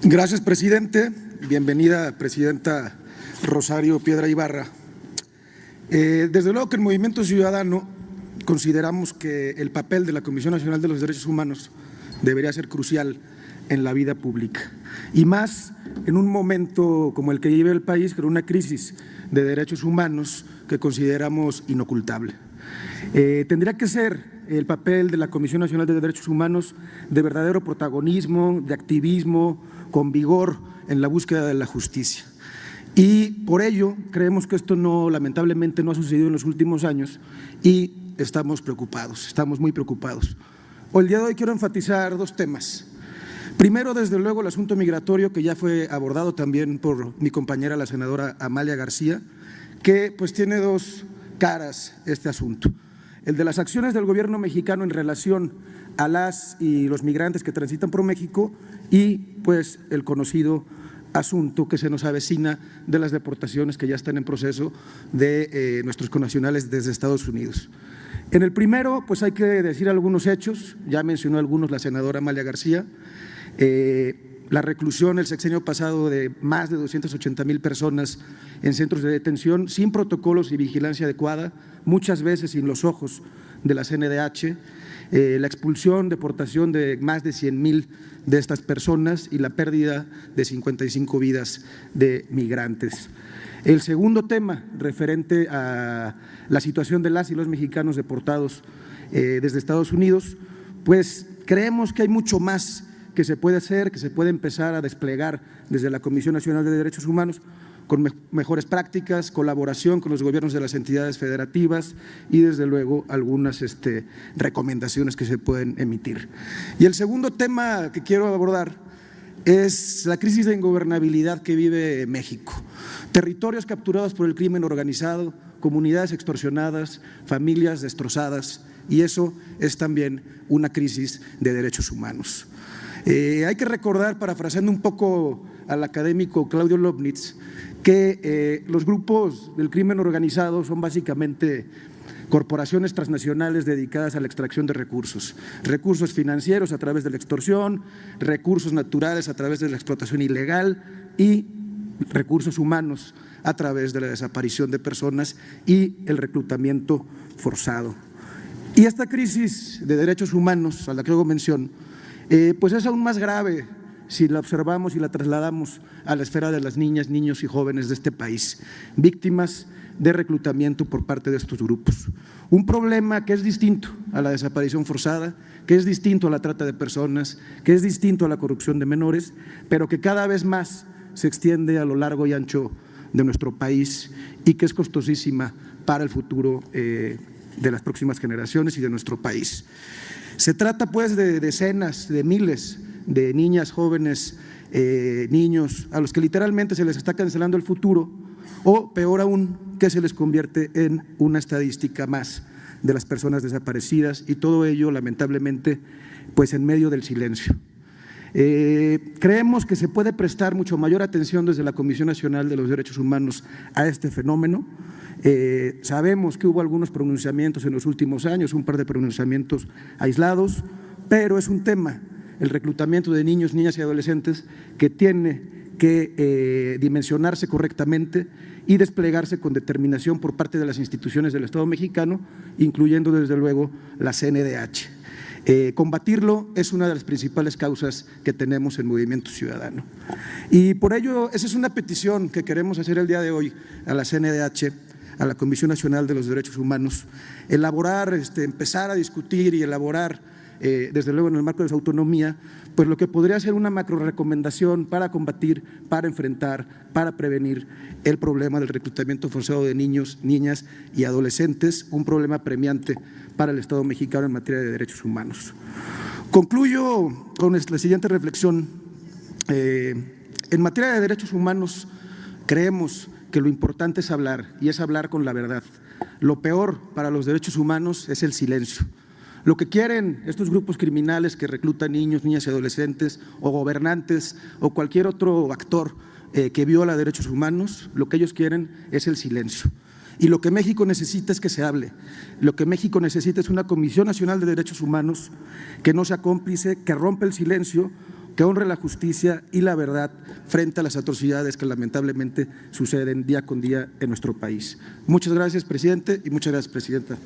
Gracias, presidente. Bienvenida, presidenta Rosario Piedra Ibarra. Desde luego que el Movimiento Ciudadano consideramos que el papel de la Comisión Nacional de los Derechos Humanos debería ser crucial en la vida pública, y más en un momento como el que vive el país, con una crisis de derechos humanos que consideramos inocultable. Tendría que ser el papel de la Comisión Nacional de Derechos Humanos de verdadero protagonismo, de activismo, con vigor en la búsqueda de la justicia. Y por ello creemos que esto lamentablemente no ha sucedido en los últimos años y estamos preocupados, estamos muy preocupados. El día de hoy quiero enfatizar dos temas. Primero, desde luego, el asunto migratorio, que ya fue abordado también por mi compañera, la senadora Amalia García, que pues tiene dos caras este asunto. El de las acciones del gobierno mexicano en relación a las y los migrantes que transitan por México y pues el conocido asunto que se nos avecina de las deportaciones que ya están en proceso de nuestros connacionales desde Estados Unidos. En el primero, pues hay que decir algunos hechos, ya mencionó algunos la senadora Amalia García. La reclusión el sexenio pasado de más de 280,000 personas en centros de detención sin protocolos y vigilancia adecuada, muchas veces sin los ojos de la CNDH, la expulsión, deportación de más de 100,000 de estas personas y la pérdida de 55 vidas de migrantes. El segundo tema, referente a la situación de las y los mexicanos deportados desde Estados Unidos, pues creemos que hay mucho más que se puede hacer, que se puede empezar a desplegar desde la Comisión Nacional de Derechos Humanos con mejores prácticas, colaboración con los gobiernos de las entidades federativas y desde luego algunas recomendaciones que se pueden emitir. Y el segundo tema que quiero abordar es la crisis de ingobernabilidad que vive México. Territorios capturados por el crimen organizado, comunidades extorsionadas, familias destrozadas, y eso es también una crisis de derechos humanos. Hay que recordar, parafraseando un poco al académico Claudio Lobnitz, que los grupos del crimen organizado son básicamente corporaciones transnacionales dedicadas a la extracción de recursos financieros a través de la extorsión, recursos naturales a través de la explotación ilegal y recursos humanos a través de la desaparición de personas y el reclutamiento forzado. Y esta crisis de derechos humanos a la que hago mención, pues es aún más grave si la observamos y la trasladamos a la esfera de las niñas, niños y jóvenes de este país, víctimas de reclutamiento por parte de estos grupos. Un problema que es distinto a la desaparición forzada, que es distinto a la trata de personas, que es distinto a la corrupción de menores, pero que cada vez más se extiende a lo largo y ancho de nuestro país y que es costosísima para el futuro de las próximas generaciones y de nuestro país. Se trata pues de decenas, de miles de niñas, jóvenes, niños a los que literalmente se les está cancelando el futuro o peor aún que se les convierte en una estadística más de las personas desaparecidas y todo ello lamentablemente pues en medio del silencio. Creemos que se puede prestar mucho mayor atención desde la Comisión Nacional de los Derechos Humanos a este fenómeno. Sabemos que hubo algunos pronunciamientos en los últimos años, un par de pronunciamientos aislados, pero es un tema, el reclutamiento de niños, niñas y adolescentes, que tiene que dimensionarse correctamente y desplegarse con determinación por parte de las instituciones del Estado mexicano, incluyendo desde luego la CNDH. Combatirlo es una de las principales causas que tenemos en Movimiento Ciudadano. Y por ello, esa es una petición que queremos hacer el día de hoy a la CNDH, a la Comisión Nacional de los Derechos Humanos, elaborar, empezar a discutir y elaborar, desde luego en el marco de su autonomía, pues lo que podría ser una macro recomendación para combatir, para enfrentar, para prevenir el problema del reclutamiento forzado de niños, niñas y adolescentes, un problema premiante para el Estado mexicano en materia de derechos humanos. Concluyo con la siguiente reflexión. En materia de derechos humanos creemos que lo importante es hablar, y es hablar con la verdad. Lo peor para los derechos humanos es el silencio. Lo que quieren estos grupos criminales que reclutan niños, niñas y adolescentes o gobernantes o cualquier otro actor que viola derechos humanos, lo que ellos quieren es el silencio. Y lo que México necesita es que se hable. Lo que México necesita es una Comisión Nacional de Derechos Humanos que no sea cómplice, que rompa el silencio que honre la justicia y la verdad frente a las atrocidades que lamentablemente suceden día con día en nuestro país. Muchas gracias, presidente, y muchas gracias, presidenta.